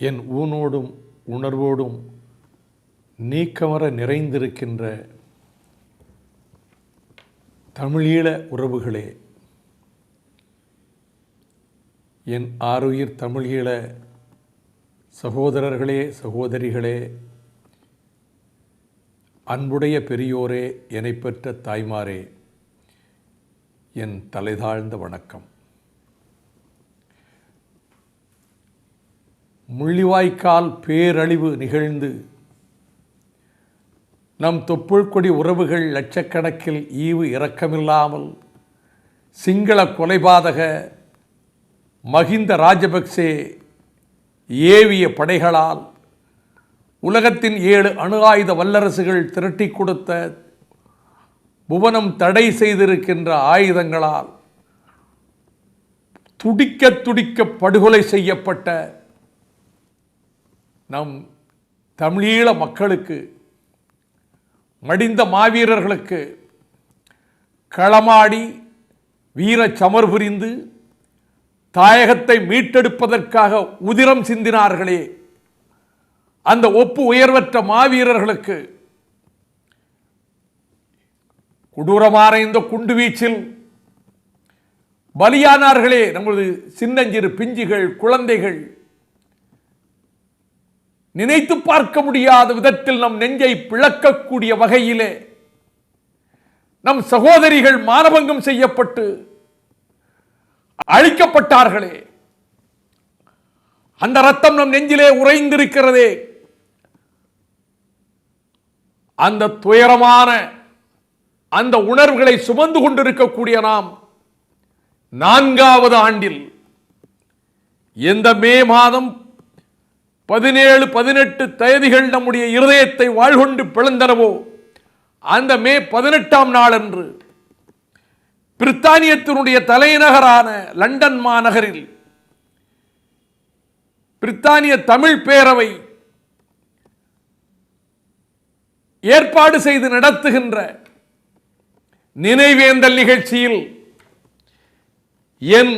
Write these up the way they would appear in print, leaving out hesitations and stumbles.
என் ஊனோடும் உணர்வோடும் நீக்கமர நிறைந்திருக்கின்ற தமிழீழ உறவுகளே, என் ஆருயிர் தமிழீழ சகோதரர்களே, சகோதரிகளே, அன்புடைய பெரியோரே, என்னை பெற்ற தாய்மாரே, என் தலைதாழ்ந்த வணக்கம். முள்ளிவாய்க்கால் பேரழிவு நிகழ்ந்து நம் தொப்புள்கொடி உறவுகள் லட்சக்கணக்கில் ஈவு இரக்கமில்லாமல் சிங்கள கொலைபாதக மஹிந்த ராஜபக்சே ஏவிய படைகளால் உலகத்தின் 7 அணு ஆயுத வல்லரசுகள் திரட்டி கொடுத்த புவனம் தடை செய்திருக்கின்ற ஆயுதங்களால் துடிக்க துடிக்க படுகொலை செய்யப்பட்ட நம் தமிழீழ மக்களுக்கு, மடிந்த மாவீரர்களுக்கு களமாடி வீர சமர் புரிந்து தாயகத்தை மீட்டெடுப்பதற்காக உதிரம் சிந்தினார்களே, அந்த ஒப்பு உயர்வற்ற மாவீரர்களுக்கு கொடூரமான இந்த குண்டு வீச்சில் பலியானார்களே, நமது சின்னஞ்சிறு பிஞ்சுகள், குழந்தைகள், நினைத்து பார்க்க முடியாத விதத்தில் நம் நெஞ்சை பிளக்கக்கூடிய வகையிலே நம் சகோதரிகள் மானபங்கம் செய்யப்பட்டு அழிக்கப்பட்டார்களே, அந்த ரத்தம் நம் நெஞ்சிலே உறைந்திருக்கிறதே. அந்த துயரமான அந்த உணர்வுகளை சுமந்து கொண்டிருக்கக்கூடிய நாம் 4வது ஆண்டில் எந்த மே மாதம் 17, 18 தேதிகள் நம்முடைய இருதயத்தை வாழ்கொண்டு பிளந்தனவோ, அந்த மே 18ஆம் நாளன்று பிரித்தானியத்தினுடைய தலைநகரான லண்டன் மாநகரில் பிரித்தானிய தமிழ் பேரவை ஏற்பாடு செய்து நடத்துகின்ற நினைவேந்தல் நிகழ்ச்சியில் என்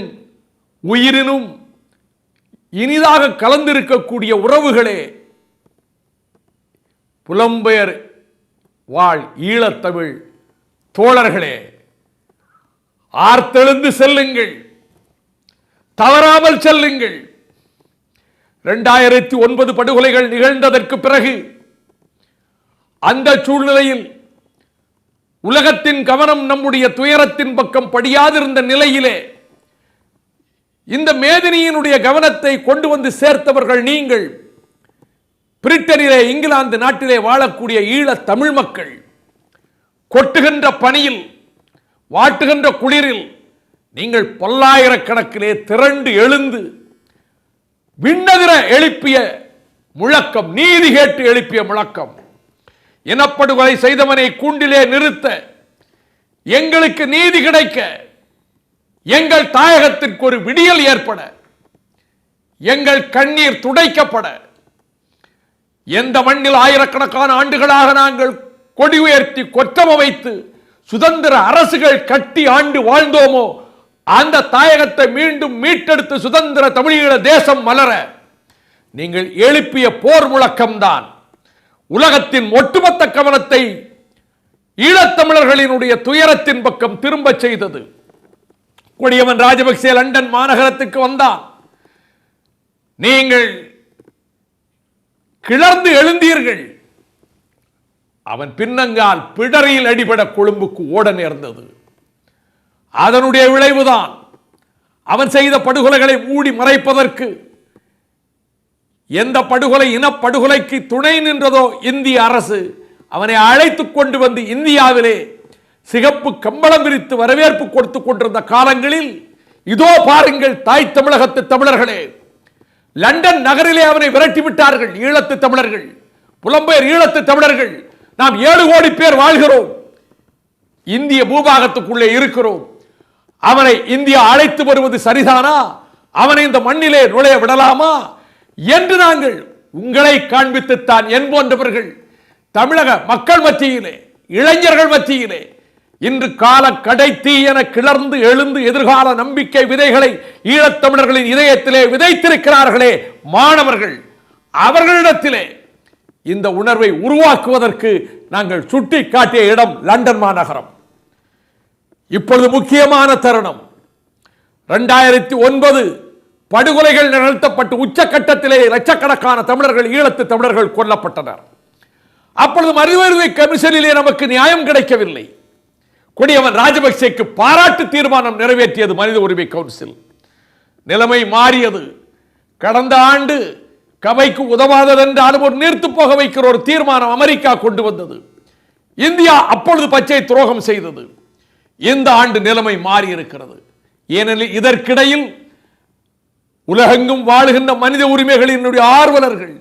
உயிரினும் இனிதாக கலந்திருக்கக்கூடிய உறவுகளே, புலம்பெயர் வாழ் ஈழத்தமிழ் தோழர்களே, ஆர்த்தெழுந்து செல்லுங்கள், தவறாமல் செல்லுங்கள். 2009 படுகொலைகள் நிகழ்ந்ததற்கு பிறகு அந்த சூழ்நிலையில் உலகத்தின் கவனம் நம்முடைய துயரத்தின் பக்கம் படியாதிருந்த நிலையிலே இந்த மேதினியினுடைய கவனத்தை கொண்டு வந்து சேர்த்தவர்கள் நீங்கள். பிரிட்டனிலே, இங்கிலாந்து நாட்டிலே வாழக்கூடிய ஈழ தமிழ் மக்கள் கொட்டுகின்ற பனியில், வாட்டுகின்ற குளிரில் நீங்கள் பல்லாயிரக்கணக்கிலே திரண்டு எழுந்து விண்ணதிர எழுப்பிய முழக்கம், நீதி கேட்டு எழுப்பிய முழக்கம், இனப்படுகொலை செய்தவனை கூண்டிலே நிறுத்த, எங்களுக்கு நீதி கிடைக்க, எங்கள் தாயகத்திற்கு ஒரு விடியல் ஏற்பட, எங்கள் கண்ணீர் துடைக்கப்பட, எந்த மண்ணில் ஆயிரக்கணக்கான ஆண்டுகளாக நாங்கள் கொடி உயர்த்தி கொற்றம வைத்து சுதந்திர அரசுகள் கட்டி ஆண்டு வாழ்ந்தோமோ, அந்த தாயகத்தை மீண்டும் மீட்டெடுத்து சுதந்திர தமிழீழ தேசம் மலர நீங்கள் எழுப்பிய போர் முழக்கம்தான் உலகத்தின் ஒட்டுமொத்த கவனத்தை ஈழத்தமிழர்களினுடைய துயரத்தின் பக்கம் திரும்ப செய்தது. கொடியவன் ராஜபக்சே லண்டன் மாநகரத்துக்கு வந்தான். நீங்கள் கிளர்ந்து எழுந்தீர்கள். அவன் பின்னங்கால் பிடரியில் அடிபட கொழும்புக்கு ஓட நேர்ந்தது. அதனுடைய விளைவுதான் அவன் செய்த படுகொலைகளை மூடி மறைப்பதற்கு, எந்த படுகொலை இனப்படுகொலைக்கு துணை நின்றதோ இந்திய அரசு, அவனை அழைத்துக் கொண்டு வந்து இந்தியாவிலே சிகப்பு கம்பளம் விரித்து வரவேற்பு கொடுத்து கொண்டிருந்த காலங்களில், இதோ பாருங்கள் தாய் தமிழகத்து தமிழர்களே, லண்டன் நகரிலே அவனை விரட்டிவிட்டார்கள். ஈழத்து தமிழர்கள், புலம்பெயர் ஈழத்து தமிழர்கள், நாம் 7 கோடி பேர் வாழ்கிறோம், இந்திய பூபாகத்துக்குள்ளே இருக்கிறோம். அவனை இந்தியா அழைத்து வருவது சரிதானா? அவனை இந்த மண்ணிலே நுழைய விடலாமா என்று நாங்கள் உங்களை காண்பித்துத்தான் என் போன்றவர்கள் தமிழக மக்கள் மத்தியிலே, இளைஞர்கள் மத்தியிலே இன்று கால கடைத்தீ என கிளர்ந்து எழுந்து எதிர்கால நம்பிக்கை விதைகளை ஈழத்தமிழர்களின் இதயத்திலே விதைத்திருக்கிறார்களே மாணவர்கள், அவர்களிடத்திலே இந்த உணர்வை உருவாக்குவதற்கு நாங்கள் சுட்டி காட்டிய இடம் லண்டன் மாநகரம். இப்பொழுது முக்கியமான தருணம். 2009 படுகொலைகள் நிகழ்த்தப்பட்டு உச்சக்கட்டத்திலே லட்சக்கணக்கான தமிழர்கள், ஈழத்து தமிழர்கள் கொல்லப்பட்டனர். அப்பொழுது மனித உரிமை கமிஷனிலே நமக்கு நியாயம் கிடைக்கவில்லை. கொடியவன் ராஜபக்சேக்கு பாராட்டு தீர்மானம் நிறைவேற்றியது மனித உரிமை கவுன்சில். நிலைமை மாறியது. கடந்த ஆண்டு கவைக்கு உதவாதது என்றாலும் ஒரு நீர்த்து போக வைக்கிற ஒரு தீர்மானம் அமெரிக்கா கொண்டு வந்தது. இந்தியா அப்பொழுது பச்சை துரோகம் செய்தது. இந்த ஆண்டு நிலைமை மாறி இருக்கிறது. ஏனெனில் இதற்கிடையில் உலகெங்கும் வாழுகின்ற மனித உரிமைகளினுடைய ஆர்வலர்கள்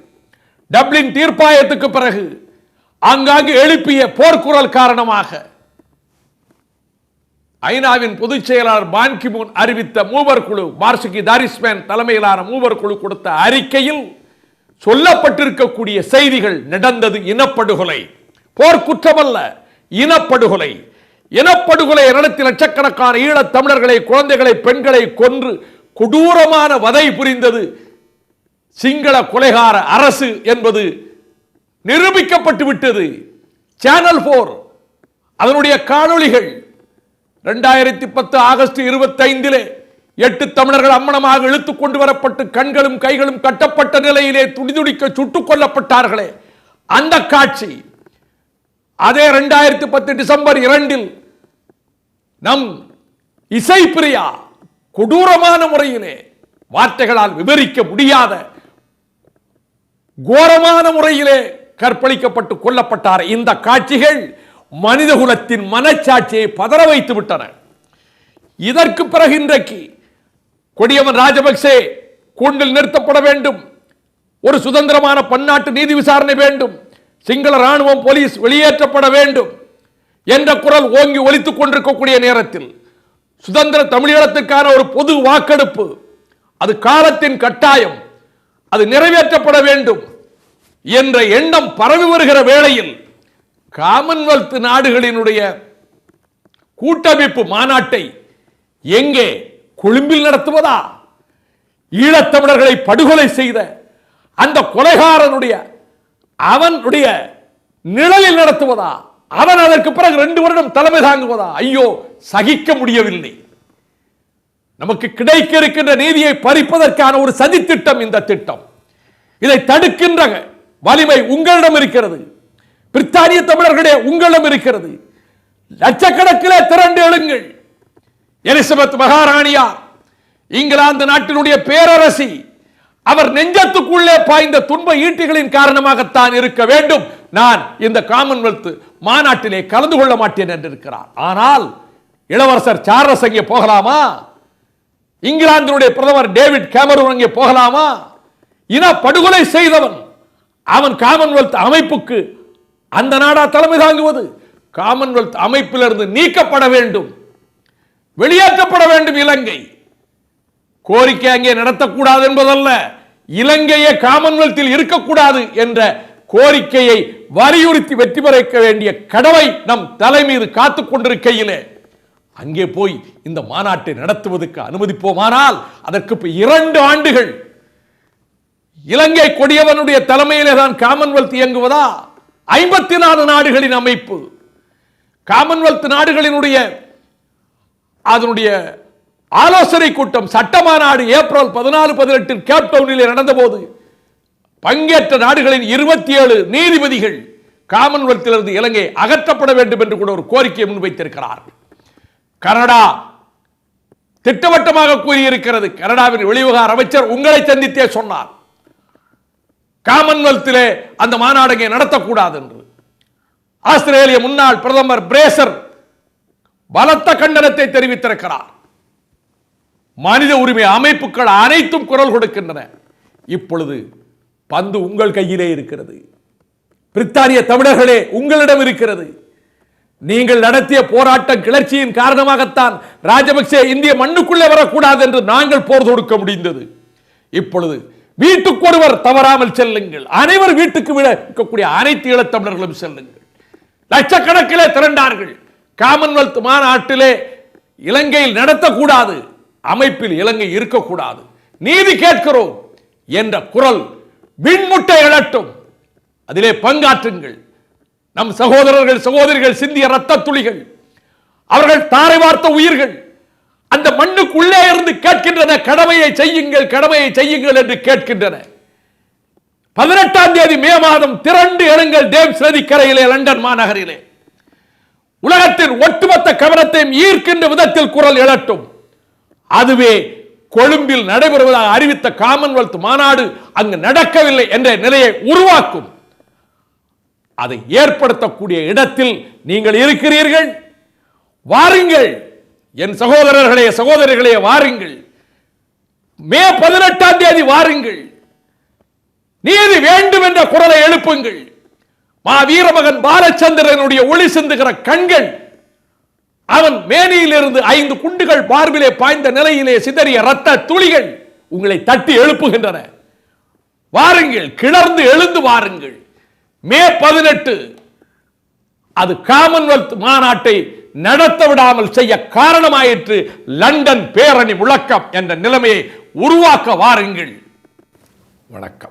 டப்ளின் தீர்ப்பாயத்துக்கு பிறகு ஆங்காங்கு எழுப்பிய போர்க்குரல் காரணமாக ஐநாவின் பொதுச் செயலாளர் பான் கி மூன் அறிவித்த மூவர் குழு, மார்ஷகி தாரிஸ்மேன் தலைமையிலான மூவர் குழு கொடுத்த அறிக்கையில் சொல்லப்பட்டிருக்கக்கூடிய செய்திகள் நடந்தது இனப்படுகொலை, போர்க்குற்றமல்ல, இனப்படுகொலை. இனப்படுகொலை நடத்தி லட்சக்கணக்கான ஈழத் தமிழர்களை, குழந்தைகளை, பெண்களை கொன்று கொடூரமான வதை புரிந்தது சிங்கள கொலைகார அரசு என்பது நிரூபிக்கப்பட்டு விட்டது. சேனல் 4 அதனுடைய காணொளிகள் 2010 ஆகஸ்ட் 25 8 தமிழர்கள் அம்மனமாக இழுத்துக் கொண்டு வரப்பட்டு கண்களும் கைகளும் கட்டப்பட்ட நிலையிலே துடிதுடிக்க சுட்டுக் கொல்லப்பட்டார்களே, அந்த காட்சி. அதே 2010 டிசம்பர் 2 நம் இசைப்பிரியா கொடூரமான முறையிலே வார்த்தைகளால் விவரிக்க முடியாத கோரமான முறையிலே கற்பழிக்கப்பட்டு கொல்லப்பட்டார். இந்த காட்சிகள் மனிதகுலத்தின் மனச்சாட்சியை பதற வைத்து விட்டன. இதற்கு பிறகு இன்றைக்கு கொடியவன் ராஜபக்சே கூண்டில் நிறுத்தப்பட வேண்டும், ஒரு சுதந்திரமான பன்னாட்டு நீதி விசாரணை வேண்டும், சிங்கள ராணுவம், போலீஸ் வெளியேற்றப்பட வேண்டும் என்ற குரல் ஓங்கி ஒலித்துக் கொண்டிருக்கக்கூடிய நேரத்தில் சுதந்திர தமிழீழத்துக்கான ஒரு பொது வாக்கெடுப்பு, அது காலத்தின் கட்டாயம், அது நிறைவேற்றப்பட வேண்டும் என்ற எண்ணம் பரவி வருகிற வேளையில் காமன்வெல்த் நாடுகளினுடைய கூட்டமைப்பு மாநாட்டை எங்கே, கொழும்பில் நடத்துவதா? ஈழத்தமிழர்களை படுகொலை செய்த அந்த கொலைகாரனுடைய அவனுடைய நிழலில் நடத்துவதா? அவன் அதற்கு பிறகு 2 வருடம் தலைமை தாங்குவதா? ஐயோ, சகிக்க முடியவில்லை. நமக்கு கிடைக்க இருக்கின்ற நீதியை பறிப்பதற்கான ஒரு சதி திட்டம் இந்த திட்டம். இதை தடுக்கின்ற வலிமை உங்களிடம் இருக்கிறது. பிரித்தானிய தமிழர்களே, உங்களிடம் இருக்கிறது. லட்சக்கணக்கிலே திரண்டு எழுங்கள். எலிசபெத் மகாராணியார், இங்கிலாந்து நாட்டினுடைய பேரரசி, அவர் நெஞ்சத்துக்குள்ளே பாய்ந்த துன்ப ஈட்டிகளின் காரணமாகத்தான் இருக்க வேண்டும் நான் இந்த காமன்வெல்த் மாநாட்டிலே கலந்து கொள்ள மாட்டேன் என்றிருக்கிறார். ஆனால் இளவரசர் சார்லஸ் அங்கே போகலாமா? இங்கிலாந்தினுடைய பிரதமர் டேவிட் கேமரூன் அங்கே போகலாமா? இன படுகொலை செய்தவன் அவன் காமன்வெல்த் அமைப்புக்கு அந்த நாடா தலைமை தாங்குவது? காமன்வெல்த் அமைப்பிலிருந்து நீக்கப்பட வேண்டும், வெளியேற்றப்பட வேண்டும் இலங்கை. கோரிக்கை அங்கே நடத்தக்கூடாது என்பதல்ல, இலங்கையே காமன்வெல்த்தில் இருக்கக்கூடாது என்ற கோரிக்கையை வலியுறுத்தி வெற்றி பெற வேண்டிய கடமை நம் தலை மீது காத்துக் கொண்டிருக்கையிலே அங்கே போய் இந்த மாநாட்டை நடத்துவதற்கு அனுமதிப்போமானால் அதற்கு 2 ஆண்டுகள் இலங்கை கொடியவனுடைய தலைமையிலே தான் காமன்வெல்த் இயங்குவதா? 54 நாடுகளின் அமைப்பு. காமன்வெல்த் நாடுகளினுடைய அதனுடைய ஆலோசனை கூட்டம், சட்டமாநாடு ஏப்ரல் 14-18 கேப்டவுனில் நடந்தபோது பங்கேற்ற நாடுகளின் 27 நீதிபதிகள் காமன்வெல்த்திலிருந்து இலங்கை அகற்றப்பட வேண்டும் என்று கூட ஒரு கோரிக்கையை முன்வைத்திருக்கிறார். கனடா திட்டவட்டமாக கூறியிருக்கிறது. கனடாவின் வெளிவிவகார அமைச்சர் உங்களை சந்தித்தே சொன்னார், காமன்வெல்த்திலே அந்த மாநாடு நடத்தக்கூடாது என்று. ஆஸ்திரேலிய முன்னாள் பிரதமர் பிரேசர் பலத்த கண்டனத்தை தெரிவித்திருக்கிறார். மனித உரிமை அமைப்புகள் அனைத்தும் குரல் கொடுக்கின்றன. இப்பொழுது பந்து உங்கள் கையிலே இருக்கிறது. பிரித்தானிய தமிழர்களே, உங்களிடம் இருக்கிறது. நீங்கள் நடத்திய போராட்டம் கிளர்ச்சியின் காரணமாகத்தான் ராஜபக்சே இந்திய மண்ணுக்குள்ளே வரக்கூடாது என்று நாங்கள் போர் தொடுக்க முடிந்தது. இப்பொழுது வீட்டுக்கு ஒருவர் தவறாமல் செல்லுங்கள், அனைவர் வீட்டுக்கு இருக்கக்கூடிய அனைத்து ஈழத்தமிழர்களும் செல்லுங்கள். லட்சக்கணக்கிலே திரண்டார்கள். காமன்வெல்த் மாநாட்டிலே இலங்கையில் நடத்தக்கூடாது, அமைப்பில் இலங்கை இருக்கக்கூடாது, நீதி கேட்கிறோம் என்ற குரல் விண்முட்டை எழட்டும், அதிலே பங்காற்றுங்கள். நம் சகோதரர்கள் சகோதரிகள் சிந்திய ரத்த துளிகள், அவர்கள் தாரை வார்த்த உயிர்கள் அந்த மண்ணுக்குள்ளே இருந்து கேட்கின்றன, கடமையை செய்யுங்கள், கடமையை செய்யுங்கள் என்று கேட்கின்றன. 18ஆம் தேதி மே மாதம் திரண்டு எழுங்கள் டேம்ஸ் நதிக்கரையிலே, லண்டன் மாநகரிலே. உலகத்தின் ஒட்டுமொத்த கவனத்தையும் ஈர்க்கின்ற விதத்தில் குரல் எழட்டும். அதுவே கொழும்பில் நடைபெறுவதாக அறிவித்த காமன்வெல்த் மாநாடு அங்கு நடக்கவில்லை என்ற நிலையை உருவாக்கும். அதை ஏற்படுத்தக்கூடிய இடத்தில் நீங்கள் இருக்கிறீர்கள். வாருங்கள் என் சகோதரர்களே சகோதரிகளே, வாருங்கள். மே 18ஆம் தேதி வாருங்கள். நீதி வேண்டும் என்ற குரலை எழுப்புங்கள். மா வீரமகன் பாலச்சந்திரனுடைய ஒளி சிந்துகிற கண்கள், அவன் மேனியிலிருந்து 5 குண்டுகள் பார்விலே பாய்ந்த நிலையிலே சிதறிய ரத்த துளிகள் உங்களை தட்டி எழுப்புகின்றன. வாருங்கள், கிளர்ந்து எழுந்து வாருங்கள். மே 18 அது காமன்வெல்த் மாநாட்டை நடத்த விடாமல் செய்ய காரணமாயிற்று. லண்டன் பேரணி முழக்கம் என்ற நிலைமையை உருவாக்க வாருங்கள். வணக்கம்.